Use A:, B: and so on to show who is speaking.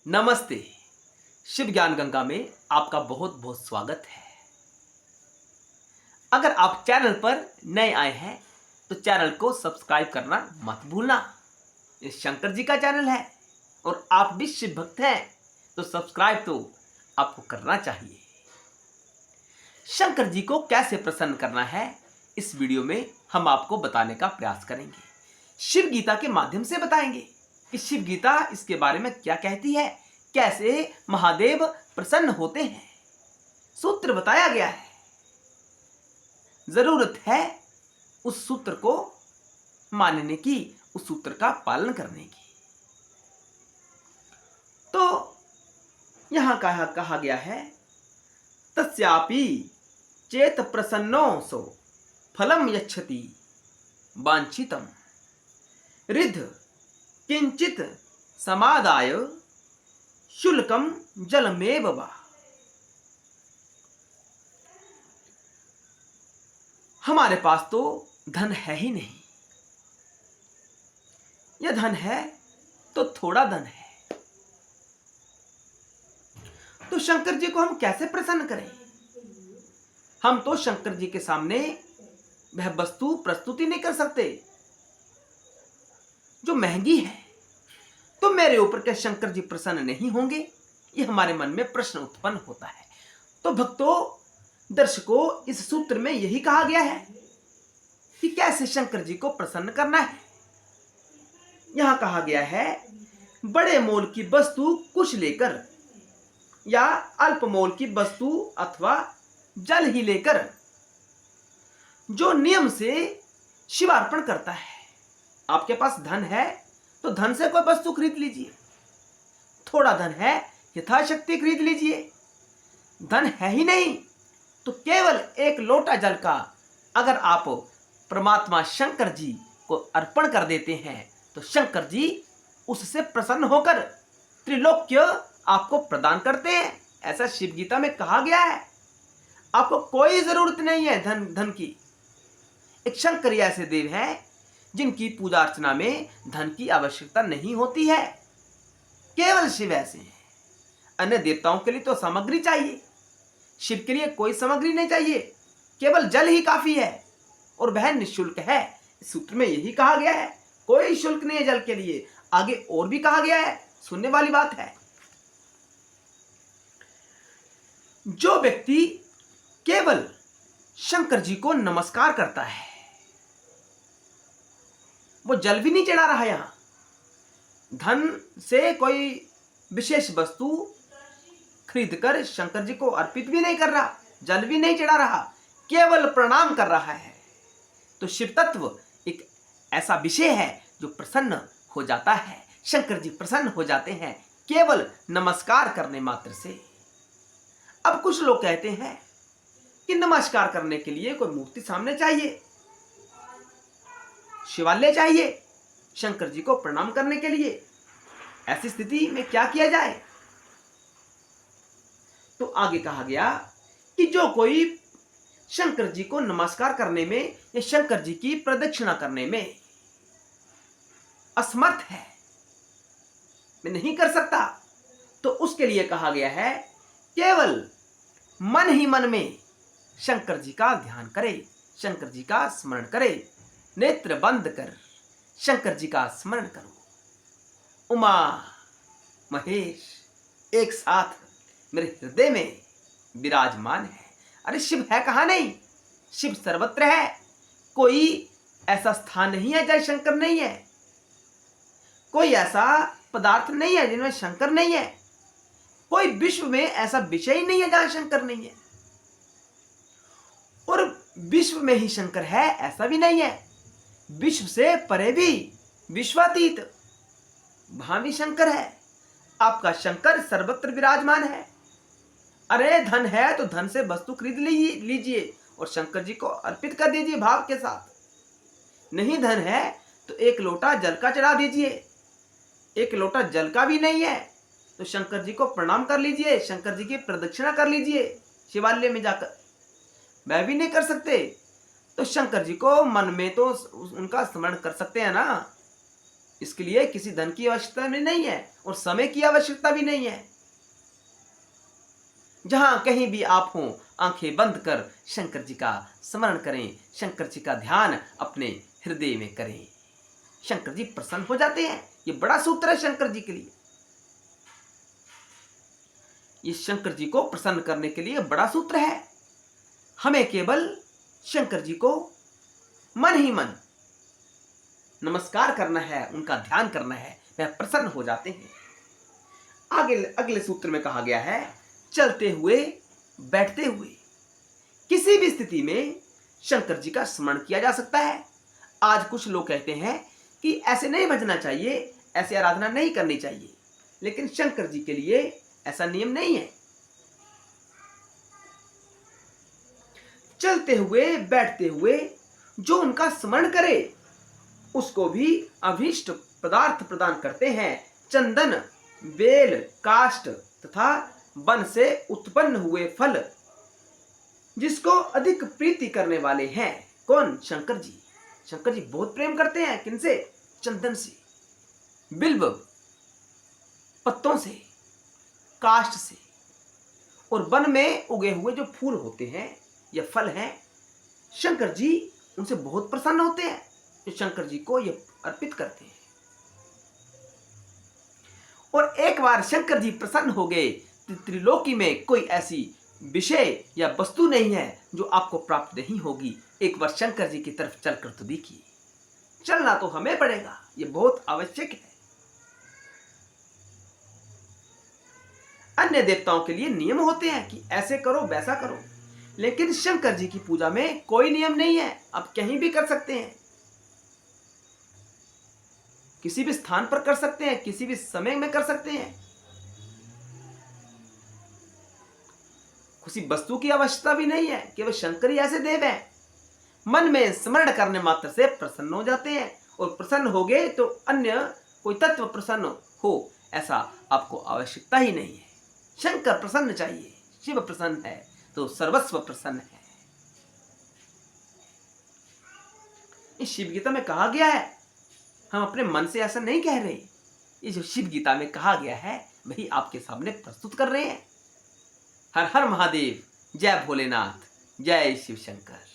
A: नमस्ते। शिव ज्ञान गंगा में आपका बहुत बहुत स्वागत है। अगर आप चैनल पर नए आए हैं तो चैनल को सब्सक्राइब करना मत भूलना। ये शंकर जी का चैनल है और आप भी शिव भक्त हैं तो सब्सक्राइब तो आपको करना चाहिए। शंकर जी को कैसे प्रसन्न करना है इस वीडियो में हम आपको बताने का प्रयास करेंगे। शिव गीता के माध्यम से बताएंगे कि शिव गीता इसके बारे में क्या कहती है, कैसे महादेव प्रसन्न होते हैं। सूत्र बताया गया है, जरूरत है उस सूत्र को मानने की, उस सूत्र का पालन करने की। तो यहां कहा गया है, तस्यापि चेत प्रसन्नो सो फलम यच्छति वांछितम रिद्ध किंचित समादाय शुल्कम जलमेव वा। हमारे पास तो धन है ही नहीं, यह धन है तो थोड़ा धन है, तो शंकर जी को हम कैसे प्रसन्न करें। हम तो शंकर जी के सामने वह वस्तु प्रस्तुति नहीं कर सकते जो महंगी है, तो मेरे ऊपर क्या शंकर जी प्रसन्न नहीं होंगे, ये हमारे मन में प्रश्न उत्पन्न होता है। तो भक्तों, दर्शकों, इस सूत्र में यही कहा गया है कि कैसे शंकर जी को प्रसन्न करना है। यहां कहा गया है, बड़े मोल की वस्तु कुछ लेकर या अल्प मोल की वस्तु अथवा जल ही लेकर जो नियम से शिवार्पण करता है। आपके पास धन है तो धन से कोई वस्तु खरीद लीजिए, थोड़ा धन है यथाशक्ति खरीद लीजिए। धन है ही नहीं तो केवल एक लोटा जल का अगर आप परमात्मा शंकर जी को अर्पण कर देते हैं तो शंकर जी उससे प्रसन्न होकर त्रिलोक्य आपको प्रदान करते हैं। ऐसा शिव गीता में कहा गया है। आपको कोई जरूरत नहीं है धन की। एक शंकर ऐसे देव हैं जिनकी पूजा अर्चना में धन की आवश्यकता नहीं होती है, केवल शिव ऐसे हैं। अन्य देवताओं के लिए तो सामग्री चाहिए, शिव के लिए कोई सामग्री नहीं चाहिए, केवल जल ही काफी है और वह निःशुल्क है। इस सूत्र में यही कहा गया है, कोई शुल्क नहीं है जल के लिए। आगे और भी कहा गया है, सुनने वाली बात है। जो व्यक्ति केवल शंकर जी को नमस्कार करता है वो जल भी नहीं चढ़ा रहा, यहां धन से कोई विशेष वस्तु खरीदकर शंकर जी को अर्पित भी नहीं कर रहा, जल भी नहीं चढ़ा रहा, केवल प्रणाम कर रहा है। तो शिव तत्व एक ऐसा विषय है जो प्रसन्न हो जाता है। शंकर जी प्रसन्न हो जाते हैं केवल नमस्कार करने मात्र से। अब कुछ लोग कहते हैं कि नमस्कार करने के लिए कोई मूर्ति सामने चाहिए, शिवालय चाहिए शंकर जी को प्रणाम करने के लिए। ऐसी स्थिति में क्या किया जाए? तो आगे कहा गया कि जो कोई शंकर जी को नमस्कार करने में या शंकर जी की प्रदक्षिणा करने में असमर्थ है, मैं नहीं कर सकता, तो उसके लिए कहा गया है केवल मन ही मन में शंकर जी का ध्यान करे, शंकर जी का स्मरण करे। नेत्र बंद कर शंकर जी का स्मरण करो। उमा महेश एक साथ मेरे हृदय में विराजमान है। अरे शिव है कहां नहीं, शिव सर्वत्र है। कोई ऐसा स्थान नहीं है जहां शंकर नहीं है, कोई ऐसा पदार्थ नहीं है जिनमें शंकर नहीं है, कोई विश्व में ऐसा विषय नहीं है जहां शंकर नहीं है। और विश्व में ही शंकर है ऐसा भी नहीं है, विश्व से परे भी विश्वातीत वहां भी शंकर है। आपका शंकर सर्वत्र विराजमान है। अरे धन है तो धन से वस्तु खरीद लीजिए और शंकर जी को अर्पित कर दीजिए भाव के साथ। नहीं धन है तो एक लोटा जल का चढ़ा दीजिए। एक लोटा जल का भी नहीं है तो शंकर जी को प्रणाम कर लीजिए, शंकर जी की प्रदक्षिणा कर लीजिए शिवालय में जाकर। वह भी नहीं कर सकते तो शंकर जी को मन में तो उनका स्मरण कर सकते हैं ना। इसके लिए किसी धन की आवश्यकता भी नहीं है और समय की आवश्यकता भी नहीं है। जहां कहीं भी आप हो, आंखें बंद कर शंकर जी का स्मरण करें, शंकर जी का ध्यान अपने हृदय में करें, शंकर जी प्रसन्न हो जाते हैं। ये बड़ा सूत्र है शंकर जी के लिए। ये शंकर जी को प्रसन्न करने के लिए बड़ा सूत्र है। हमें केवल शंकर जी को मन ही मन नमस्कार करना है, उनका ध्यान करना है, वह प्रसन्न हो जाते हैं। आगे अगले सूत्र में कहा गया है, चलते हुए, बैठते हुए, किसी भी स्थिति में शंकर जी का स्मरण किया जा सकता है। आज कुछ लोग कहते हैं कि ऐसे नहीं भजना चाहिए, ऐसे आराधना नहीं करनी चाहिए, लेकिन शंकर जी के लिए ऐसा नियम नहीं है। चलते हुए, बैठते हुए जो उनका स्मरण करे उसको भी अभीष्ट पदार्थ प्रदान करते हैं। चंदन, बेल, काष्ठ तथा वन से उत्पन्न हुए फल, जिसको अधिक प्रीति करने वाले हैं। कौन? शंकर जी। शंकर जी बहुत प्रेम करते हैं किनसे? चंदन से, बिल्व पत्तों से, काष्ठ से, और वन में उगे हुए जो फूल होते हैं या फल हैं, शंकर जी उनसे बहुत प्रसन्न होते हैं, जो शंकर जी को ये अर्पित करते हैं। और एक बार शंकर जी प्रसन्न हो गए, त्रिलोकी में कोई ऐसी विषय या वस्तु नहीं है जो आपको प्राप्त नहीं होगी। एक बार शंकर जी की तरफ चलकर तो देखिए। चलना तो हमें पड़ेगा, ये बहुत आवश्यक है। अन्य देवताओं के लिए नियम होते हैं कि ऐसे करो, वैसा करो, लेकिन शंकर जी की पूजा में कोई नियम नहीं है। आप कहीं भी कर सकते हैं, किसी भी स्थान पर कर सकते हैं, किसी भी समय में कर सकते हैं। किसी वस्तु की आवश्यकता भी नहीं है, केवल शंकर ही ऐसे देव हैं। मन में स्मरण करने मात्र से प्रसन्न हो जाते हैं, और प्रसन्न हो गए तो अन्य कोई तत्व प्रसन्न हो, ऐसा आपको आवश्यकता ही नहीं है। शंकर प्रसन्न चाहिए। शिव प्रसन्न है तो सर्वस्व प्रसन्न है। इस शिव गीता में कहा गया है, हम अपने मन से ऐसा नहीं कह रहे। ये जो शिव गीता में कहा गया है वही आपके सामने प्रस्तुत कर रहे हैं। हर हर महादेव, जय भोलेनाथ, जय शिव शंकर।